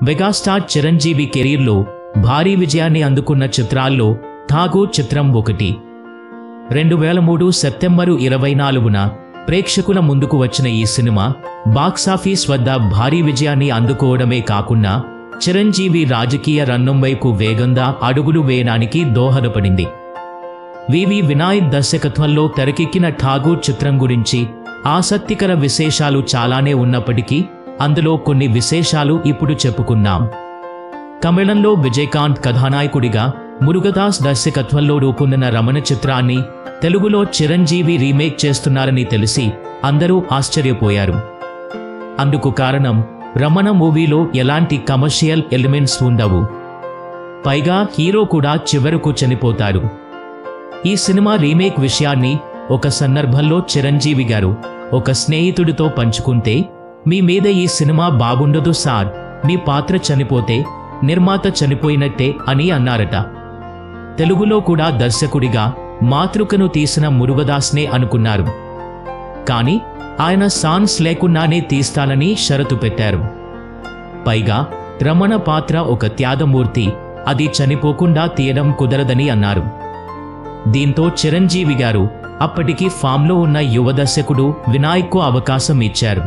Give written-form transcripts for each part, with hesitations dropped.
Megastar Chiranjeevi కెరీర్లో భారీ విజయాన్ని అందుకున్న చిత్రాల్లో ఠాగూర్ చిత్రం ఒకటి. 2003 సెప్టెంబరు 24న ప్రేక్షకుల ముందుకు వచ్చిన ఈ సినిమా బాక్సాఫీస్ వద్ద భారీ విజయాన్ని అందుకోవడమే కాకుండా చిరంజీవి రాజకీయ రంగం వైపు వేగంగా అడుగులు వేయడానికి దోహదపడింది. వివి వినాయక్ దర్శకత్వంలో తెరకెక్కిన ఠాగూర్ చిత్రం గురించి ఆసక్తికర విశేషాలు చాలానే ఉన్నప్పటికీ అందులో కొన్ని విశేషాలు ఇప్పుడు చెప్పుకున్నాం. తమిళంలో విజయకాంత్ కథానాయకుడిగా మురుగదాస్ దర్శకత్వంలో రూపొందిన రమణ చిత్రాన్ని తెలుగులో చిరంజీవి రీమేక్ చేస్తున్నారని తెలిసి అందరూ ఆశ్చర్యపోయారు. అందుకు కారణం రమణ మూవీలో ఎలాంటి కమర్షియల్ ఎలిమెంట్స్ ఉండవు. పైగా హీరో కూడా చివరకు చనిపోతారు. ఈ సినిమా రీమేక్ విషయాన్ని ఒక సందర్భంలో చిరంజీవి గారు ఒక స్నేహితుడితో పంచుకుంటే, మీ మీద ఈ సినిమా బాగుండదు సార్, మీ పాత్ర చనిపోతే నిర్మాత చనిపోయినట్టే అని అన్నారట. తెలుగులో కూడా దర్శకుడిగా మాతృకను తీసిన మురుగదాస్నే అనుకున్నారు. కానీ ఆయన సాన్స్ లేకుండానే తీస్తానని షరతు పెట్టారు. పైగా రమణ పాత్ర ఒక త్యాగమూర్తి, అది చనిపోకుండా తీయడం కుదరదని అన్నారు. దీంతో చిరంజీవి గారు అప్పటికి ఫామ్లో ఉన్న యువ దర్శకుడు వినాయక్కు అవకాశం ఇచ్చారు.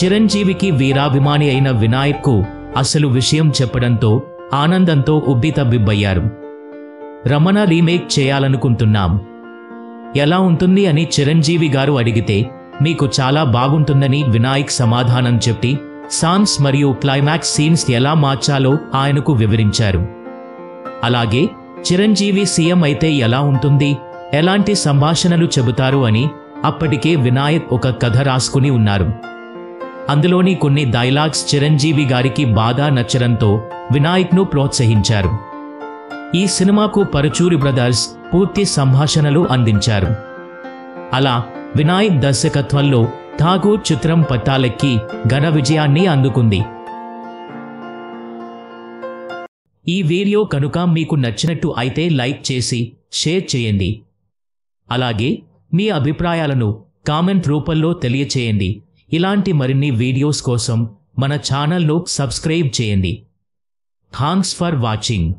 చిరంజీవికి వీరాభిమాని అయిన వినాయక్కు అసలు విషయం చెప్పడంతో ఆనందంతో ఉబ్బితబ్బిబ్బయ్యారు. రమణ రీమేక్ చేయాలనుకుంటున్నాం, ఎలా ఉంటుంది అని చిరంజీవి గారు అడిగితే, మీకు చాలా బాగుంటుందని వినాయక్ సమాధానం చెప్పి సాన్స్ మరియు క్లైమాక్స్ సీన్స్ ఎలా మార్చాలో ఆయనకు వివరించారు. అలాగే చిరంజీవి సీఎం అయితే ఎలా ఉంటుంది, ఎలాంటి సంభాషణలు చెబుతారు అని అప్పటికే వినాయక్ ఒక కథ రాసుకుని ఉన్నారు. అందులోని కొన్ని డైలాగ్స్ చిరంజీవి గారికి బాగా నచ్చడంతో వినాయక్ను ప్రోత్సహించారు. ఈ సినిమాకు పరుచూరి బ్రదర్స్ పూర్తి సంభాషణలు అందించారు. అలా వినాయక్ దర్శకత్వంలో ఠాగూర్ చిత్రం పట్టాలెక్కి ఘన విజయాన్ని అందుకుంది. ఈ వీడియో కనుక మీకు నచ్చినట్టు అయితే లైక్ చేసి షేర్ చేయండి. అలాగే మీ అభిప్రాయాలను కామెంట్ రూపంలో తెలియచేయండి. ఇలాంటి మరిన్ని వీడియోస్ కోసం మన ఛానల్ను సబ్స్క్రైబ్ చేయండి. Thanks for watching.